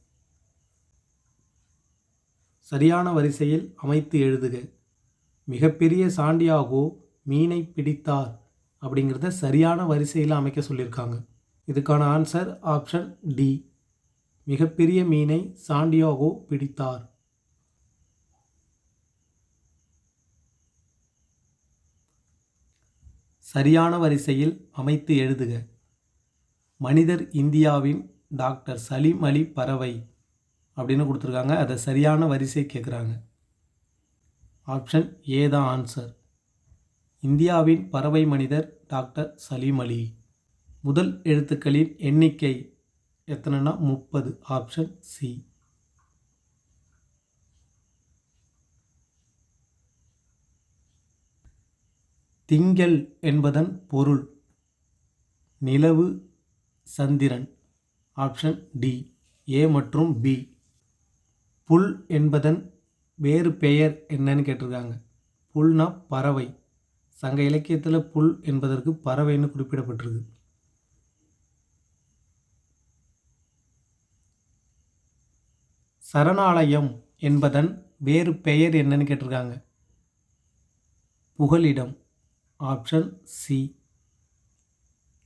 சரியான வரிசையில் அமைத்து எழுதுக. மிகப்பெரிய சாண்டியாகோ மீனை பிடித்தார் அப்படிங்கிறத சரியான வரிசையில் அமைக்க சொல்லியிருக்காங்க. இதுக்கான ஆன்சர் ஆப்ஷன் டி. மிகப்பெரிய மீனை சாண்டியாகோ பிடித்தார். சரியான வரிசையில் அமைத்து எழுதுக. மனிதர் இந்தியாவின் டாக்டர் சலீம் அலி பறவை அப்படின்னு கொடுத்துருக்காங்க. அதை சரியான வரிசை கேட்குறாங்க. ஆப்ஷன் ஏ தான் ஆன்சர். இந்தியாவின் பறவை மனிதர் டாக்டர் சலீம் அலி. முதல் எழுத்துக்களின் எண்ணிக்கை எத்தனைனா 30. Option C. திங்கள் என்பதன் பொருள் நிலவு, சந்திரன். Option D. ஏ மற்றும் பி. புல் என்பதன் வேறு பெயர் என்னன்னு கேட்டிருக்காங்க. புல்னா பறவை. சங்க இலக்கியத்தில் புல் என்பதற்கு பறவைன்னு குறிப்பிடப்பட்டிருக்கு. சரணாலயம் என்பதன் வேறு பெயர் என்னன்னு கேட்டிருக்காங்க. புகலிடம். Option C.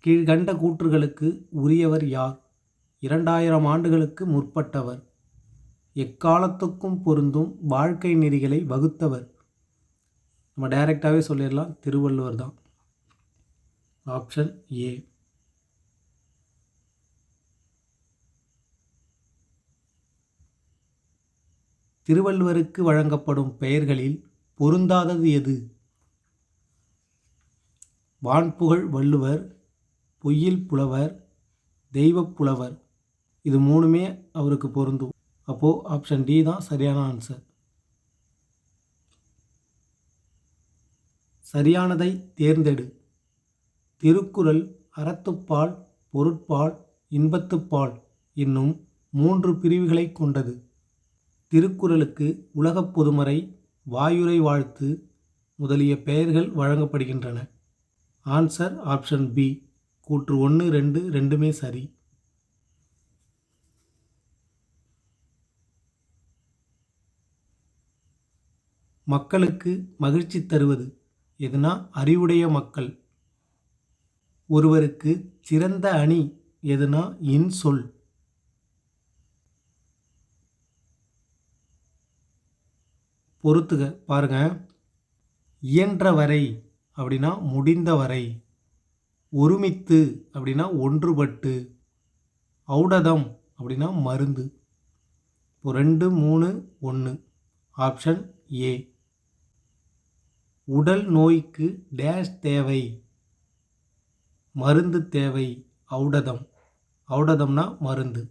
கீழ்கண்ட கூற்றுகளுக்கு உரியவர் யார்? 2000 ஆண்டுகளுக்கு முற்பட்டவர். எக்காலத்துக்கும் பொருந்தும் வாழ்க்கை நெறிகளை வகுத்தவர். நம்ம டைரெக்டாகவே சொல்லிடலாம், திருவள்ளுவர் தான். Option A. திருவள்ளுவருக்கு வழங்கப்படும் பெயர்களில் பொருந்தாதது எது? வான்புகழ் வள்ளுவர், பொய்யில் புலவர், தெய்வப் புலவர். இது மூணுமே அவருக்கு பொருந்தும். அப்போது ஆப்ஷன் டி தான் சரியான ஆன்சர். சரியானதை தேர்ந்தெடு. திருக்குறள் அறத்துப்பால், பொருட்பால், இன்பத்துப்பால் என்னும் 3 பிரிவுகளை கொண்டது. திருக்குறளுக்கு உலகப் பொதுமறை, வாயுரை வாழ்த்து முதலிய பெயர்கள் வழங்கப்படுகின்றன. Answer option B. கூற்று 1, 2 ரெண்டுமே சரி. மக்களுக்கு மகிழ்ச்சி தருவது எதுனா அறிவுடைய மக்கள். ஒருவருக்கு சிறந்த அணி எதுனா இன்சொல். பொறுத்துக பாருங்க. இயன்றவரை அப்படின்னா முடிந்தவரை. ஒருமித்து அப்படின்னா ஒன்றுபட்டு. ஔடதம் அப்படின்னா மருந்து. இப்போ 2, 3, 1. Option A. உடல் நோய்க்கு டேஷ் தேவை? மருந்து தேவை. ஔடதம். ஔடதம்னா மருந்து.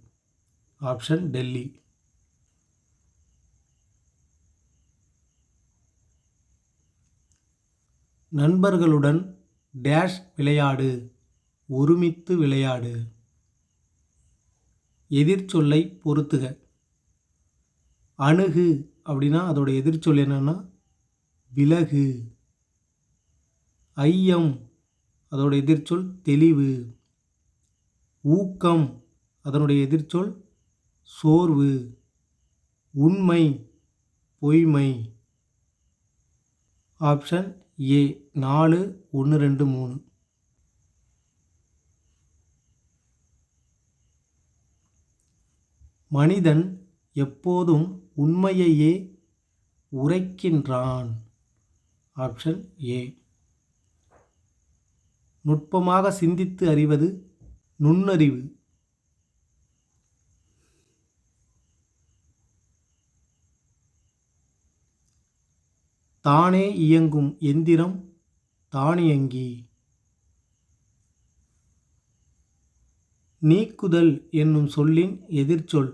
ஆப்ஷன் டெல்லி. நண்பர்களுடன் டேஷ் விளையாடு? ஒருமித்து விளையாடு. எதிர்ச்சொல்லை பொறுத்துக. அணுகு அப்படின்னா அதோட எதிர்ச்சொல் என்னன்னா விலகு. ஐயம் அதோட எதிர்ச்சொல் தெளிவு. ஊக்கம் அதனுடைய எதிர்ச்சொல் சோர்வு. உண்மை பொய்மை. Option A 4, 1, 2, 3. மனிதன் எப்போதும் உண்மையையே உரைக்கின்றான். Option A. நுட்பமாக சிந்தித்து அறிவது நுண்ணறிவு. தானே இயங்கும் எந்திரம் தானியங்கி. நீக்குதல் என்னும் சொல்லின் எதிர்ச்சொல்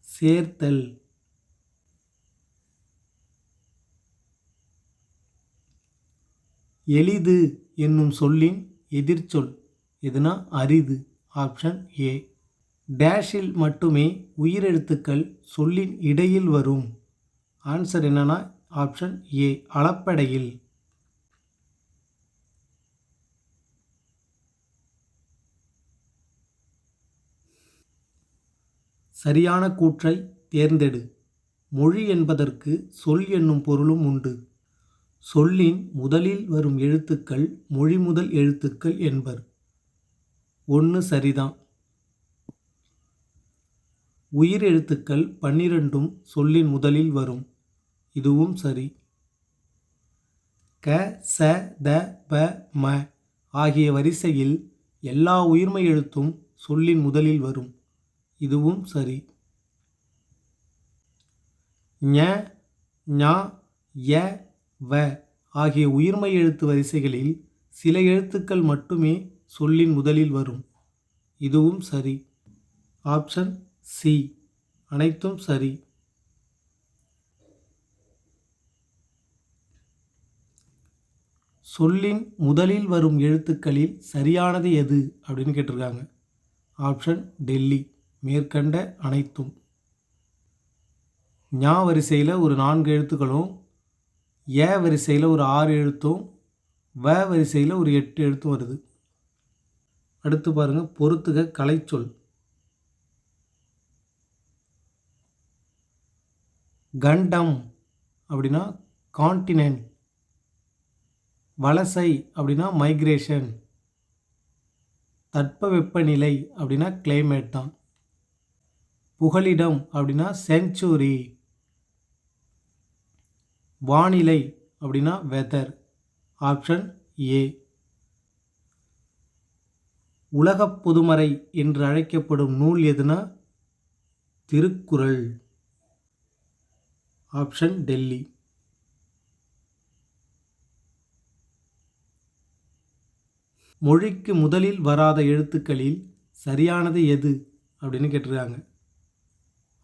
சேர்த்தல். எளிது என்னும் சொல்லின் எதிர்ச்சொல் எதுனா அரிது. Option A. டேஷில் மட்டுமே உயிரெழுத்துக்கள் சொல்லின் இடையில் வரும். ஆன்சர் என்னன்னா ஆப்ஷன் ஏ அளப்படையில். சரியான கூற்றை தேர்ந்தெடு. மொழி என்பதற்கு சொல் என்னும் பொருளும் உண்டு. சொல்லின் முதலில் வரும் எழுத்துக்கள் மொழி முதல் எழுத்துக்கள் என்பர். 1 சரிதான். உயிர் எழுத்துக்கள் 12 சொல்லின் முதலில் வரும். இதுவும் சரி. க, ச, த, ப, ம ஆகிய வரிசையில் எல்லா உயிர்மெய் எழுத்தும் சொல்லின் முதலில் வரும். இதுவும் சரி. ஞ, ஞ, ய, வ ஆகிய உயிர்மெய் எழுத்து வரிசைகளில் சில எழுத்துக்கள் மட்டுமே சொல்லின் முதலில் வரும். இதுவும் சரி. ஆப்ஷன் சி அனைத்தும் சரி. சொல்லின் முதலில் வரும் எழுத்துக்களில் சரியானது எது அப்படின்னு கேட்டிருக்காங்க. ஆப்ஷன் டெல்லி மேற்கண்ட அனைத்தும். ஞா வரிசையில் ஒரு 4 எழுத்துக்களும், ஏ வரிசையில் ஒரு 6 எழுத்தும், வ வரிசையில் ஒரு 8 எழுத்தும் வருது. அடுத்து பாருங்க, பொறுத்துக கலைச்சொல். கண்டம் அப்படின்னா கான்டினென்ட். வலசை அப்படின்னா மைக்ரேஷன். தட்பவெப்பநிலை அப்படின்னா கிளைமேட் தான். புகலிடம் அப்படின்னா செஞ்சுரி. வானிலை அப்படின்னா வெதர். Option A. உலகப் பொதுமறை என்று அழைக்கப்படும் நூல் எதுனா திருக்குறள். ஆப்ஷன் டெல்லி. மொழிக்கு முதலில் வராத எழுத்துக்களில் சரியானது எது அப்படின்னு கேட்டிருக்காங்க.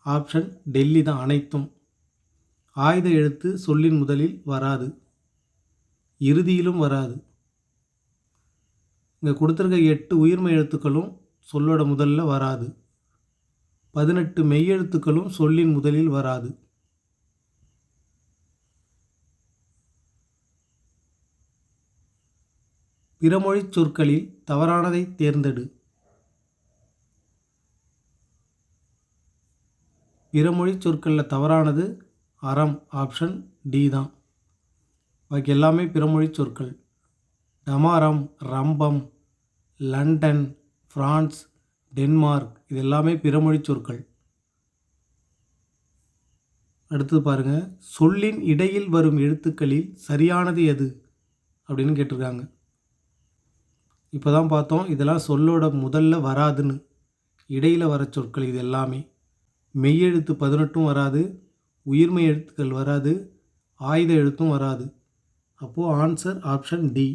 ஆப்ஷன் டெல்லி தான் அனைத்தும். ஆயுத எழுத்து சொல்லின் முதலில் வராது, இறுதியிலும் வராது. இங்கே கொடுத்துருக்க 8 உயிர்மெய் எழுத்துக்களும் சொல்லோட முதல்ல வராது. 18 மெய்யெழுத்துக்களும் சொல்லின் முதலில் வராது. பிறமொழி சொற்களில் தவறானதை தேர்ந்தெடு. பிறமொழி சொற்களில் தவறானது அறம். ஆப்ஷன் டி தான். பாக்கி எல்லாமே பிறமொழி சொற்கள். டமாரம், ரம்பம், லண்டன், பிரான்ஸ், டென்மார்க் இது எல்லாமே பிறமொழி சொற்கள். அடுத்து பாருங்க, சொல்லின் இடையில் வரும் எழுத்துக்களில் சரியானது எது அப்படின்னு கேட்டிருக்காங்க. இப்போ தான் பார்த்தோம், இதெல்லாம் சொல்லோட முதல்ல வராதுன்னு. இடையில் வர சொற்கள் இது எல்லாமே. மெய்யெழுத்து 18 வராது, உயிர்மெய் எழுத்துக்கள் வராது, ஆயுத எழுத்தும் வராது. அப்போது ஆன்சர் ஆப்ஷன் டி.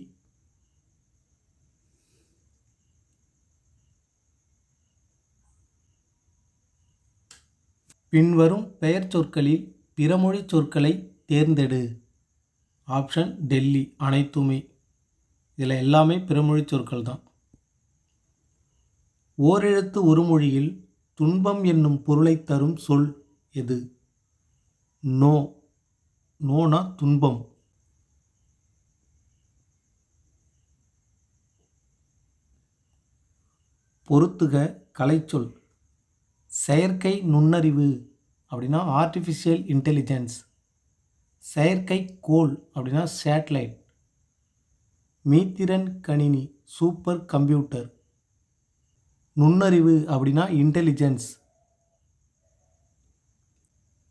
பின்வரும் பெயர் சொற்களில் பிறமொழி சொற்களை தேர்ந்தெடு. ஆப்ஷன் டெல்லி அனைத்துமே. இதில் எல்லாமே பிறமொழி சொற்கள் தான். ஓரெழுத்து ஒரு மொழியில் துன்பம் என்னும் பொருளைத் தரும் சொல் எது? நோ. நோனா துன்பம். பொறுத்துக கலைச்சொல். செயற்கை நுண்ணறிவு அப்படின்னா ஆர்டிஃபிஷியல் இன்டெலிஜென்ஸ். செயற்கைக்கோள் அப்படின்னா சேட்டலைட். மீத்திறன் கணினி சூப்பர் கம்ப்யூட்டர். நுண்ணறிவு அப்படின்னா இன்டெலிஜென்ஸ்.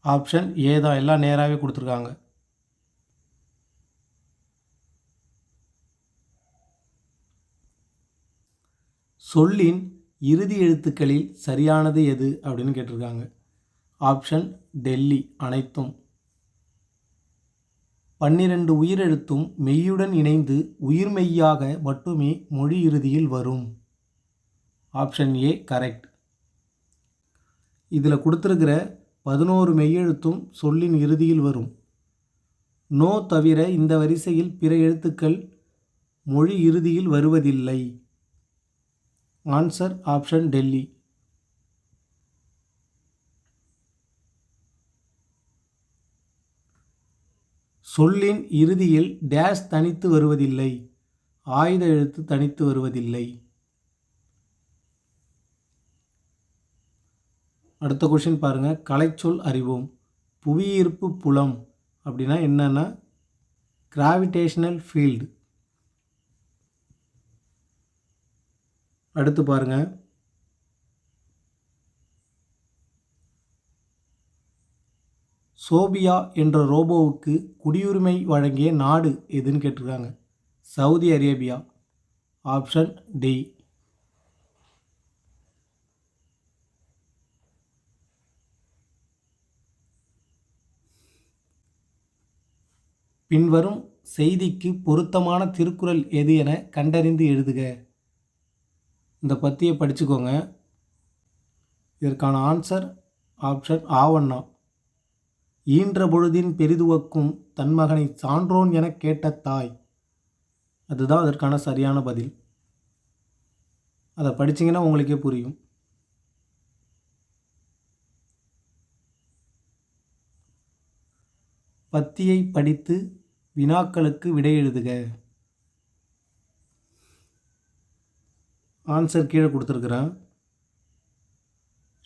ஆப்ஷன் ஏ தான், எல்லாம் நேராகவே கொடுத்துருக்காங்க. சொல்லின் இறுதி எழுத்துக்களில் சரியானது எது அப்படின்னு கேட்டிருக்காங்க. ஆப்ஷன் டெல்லி அனைத்தும். 12 உயிரெழுத்தும் மெய்யுடன் இணைந்து உயிர்மெய்யாக மட்டுமே மொழி இறுதியில் வரும். Option A correct. இதில் கொடுத்துருக்கிற 11 மெய்யெழுத்தும் சொல்லின் இறுதியில் வரும். நோ தவிர இந்த வரிசையில் பிற எழுத்துக்கள் மொழி இறுதியில் வருவதில்லை. Answer option Delhi. சொல்லின் இறுதியில் டேஷ் தனித்து வருவதில்லை. ஆயுத எழுத்து தனித்து வருவதில்லை. அடுத்த கொஷின் பாருங்கள். கலைச்சொல் அறிவோம். புவியீர்ப்பு புலம் அப்படின்னா என்னன்னா கிராவிடேஷனல் ஃபீல்டு. அடுத்து பாருங்கள். சோபியா என்ற ரோபோவுக்கு குடியுரிமை வழங்கிய நாடு எதுன்னு கேட்டிருக்காங்க. Saudi Arabia. Option D. பின்வரும் செய்திக்கு பொருத்தமான திருக்குறள் எது என கண்டறிந்து எழுதுக. இந்த பத்தியை படிச்சுக்கோங்க. இதற்கான ஆன்சர் ஆப்ஷன் ஆவண்ணா. ஈன்ற பொழுதின் பெரிதுவக்கும் தன் மகனை சான்றோன் என கேட்ட தாய். அதுதான் அதற்கான சரியான பதில். அதை படிச்சிங்கன்னா உங்களுக்கே புரியும். பத்தியை படித்து வினாக்களுக்கு விடை எழுதுக. ஆன்சர் கீழே கொடுத்துருக்குறேன்.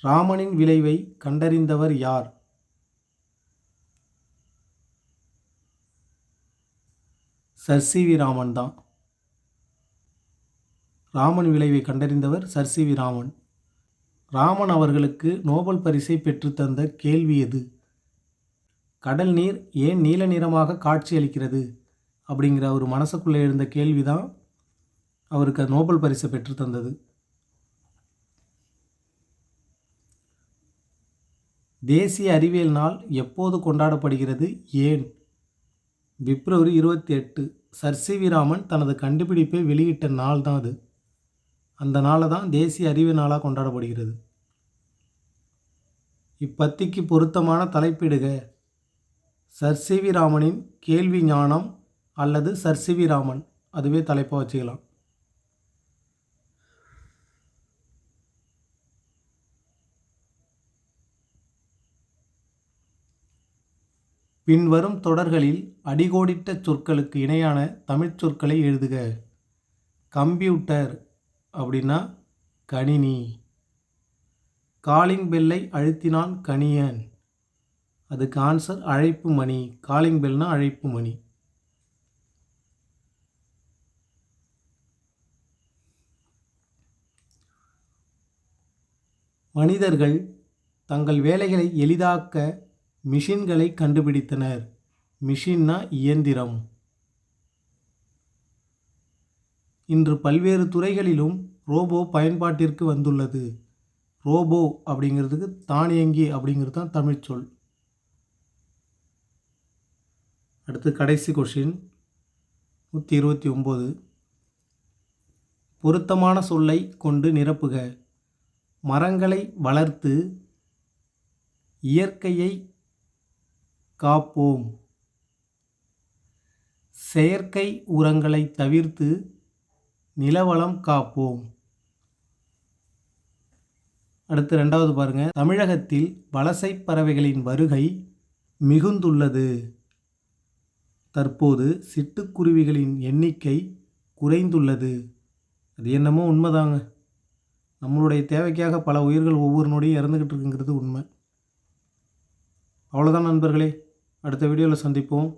ராமனின் விளைவை கண்டறிந்தவர் யார்? Sir CV. ராமன் தான். ராமன் விளைவை கண்டறிந்தவர் சர் சி.வி. ராமன். ராமன் அவர்களுக்கு நோபல் பரிசை பெற்றுத்தந்த கேள்வி எது? கடல் நீர் ஏன் நீல நிறமாக காட்சியளிக்கிறது அப்படிங்கிற அவர் மனசுக்குள்ளே இருந்த கேள்வி தான் அவருக்கு நோபல் பரிசை பெற்றுத்தந்தது. தேசிய அறிவியல் நாள் எப்போது கொண்டாடப்படுகிறது? ஏன்? பிப்ரவரி 28. Sir CV. ராமன் தனது கண்டுபிடிப்பை வெளியிட்ட நாள் தான் அது. அந்த நாளை தான் தேசிய அறிவியல் நாளாக கொண்டாடப்படுகிறது. இப்பத்திக்கு பொருத்தமான தலைப்பிடுக. Sir CV. ராமனின் கேள்வி ஞானம் அல்லது சர் சி.வி. ராமன், அதுவே தலைப்பாக வச்சுக்கலாம். பின்வரும் தொடர்களில் அடிகோடிட்ட சொற்களுக்கு இணையான தமிழ் சொற்களை எழுதுக. கம்ப்யூட்டர் அப்படின்னா கணினி. காலிங் பெல்லை அழுத்தினான் கணியன். அதுக்கு ஆன்சர் அழைப்பு மணி. காலிங் பெல்னா அழைப்பு மணி. மனிதர்கள் தங்கள் வேலைகளை எளிதாக்க மிஷின்களை கண்டுபிடித்தனர். மிஷின்னா இயந்திரம். இன்று பல்வேறு துறைகளிலும் ரோபோ பயன்பாட்டிற்கு வந்துள்ளது. ரோபோ அப்படிங்கிறதுக்கு தானியங்கி அப்படிங்கிறது தான் தமிழ் சொல். அடுத்து கடைசி கொஷின் 129. பொருத்தமான சொல்லை கொண்டு நிரப்புக. மரங்களை வளர்த்து இயற்கையை காப்போம். செயற்கை உரங்களை தவிர்த்து நிலவளம் காப்போம். அடுத்து 2வது பாருங்கள், தமிழகத்தில் வலசை பறவைகளின் வருகை மிகுந்துள்ளது. தற்போது சிட்டுக்குருவிகளின் எண்ணிக்கை குறைந்துள்ளது. அது என்னமோ உண்மைதாங்க. நம்மளுடைய தேவைக்காக பல உயிர்கள் ஒவ்வொரு நொடியும் இறந்துக்கிட்டு இருக்குங்கிறது உண்மை. அவ்வளோதான் நண்பர்களே, அடுத்த வீடியோவில் சந்திப்போம்.